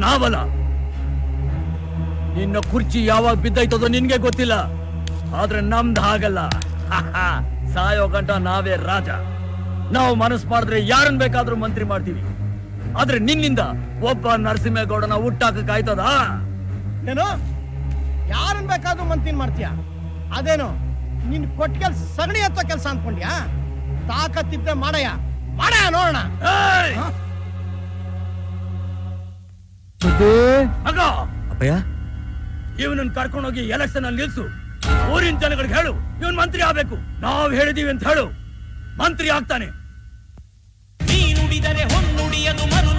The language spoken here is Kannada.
ನಾವಲ್ಲ. ನಿನ್ನ ಕುರ್ಚಿ ಯಾವಾಗ ಬಿದ್ದೈತದೋ ನಿನ್ಗೆ ಗೊತ್ತಿಲ್ಲ, ಆದ್ರೆ ನಮ್ದು ಹಾಗಲ್ಲ. ಸಾಯೋ ಗಂಟ ನಾವೇ ರಾಜ. ನಾವು ಮನಸ್ಸು ಮಾಡಿದ್ರೆ ಯಾರನ್ನ ಬೇಕಾದ್ರೂ ಮಂತ್ರಿ ಮಾಡ್ತೀವಿ. ಆದ್ರೆ ನಿನ್ನಿಂದ ಒಬ್ಬ ನರಸಿಂಹೇಗೌಡನ ಹುಟ್ಟಾಕಕ್ಕಾಯ್ತದ? ಏನು ಯಾರನ್ನ ಬೇಕಾದ್ರೂ ಮಂತ್ರಿ ಮಾಡ್ತೀಯ? ಅದೇನು ನಿನ್ ಕೊಟ್ಟಿಗೆ ಸಗಣಿ ಎತ್ತೋ ಕೆಲಸ ಅನ್ಕೊಂಡ್ಯಾ? ತಾಕತ್ತಿದ್ರೆ ಮಾಡಯ್ಯ ನೋಡೋಣ. ಅಪ್ಪಯ್ಯ, ಇವನನ್ನ ಕರ್ಕೊಂಡೋಗಿ ಎಲೆಕ್ಷನ್ ಅಲ್ಲಿ ನಿಲ್ಸು. ಊರಿನ ಜನಗಳಿಗೆ ಹೇಳು ಇವನ್ ಮಂತ್ರಿ ಆಗ್ಬೇಕು. ನಾವ್ ಹೇಳಿದೀವಿ ಅಂತ ಹೇಳು, ಮಂತ್ರಿ ಆಗ್ತಾನೆ. ನೀ ನುಡಿದರೆ ಹೊನ್ನುಡಿಯದು ಮರು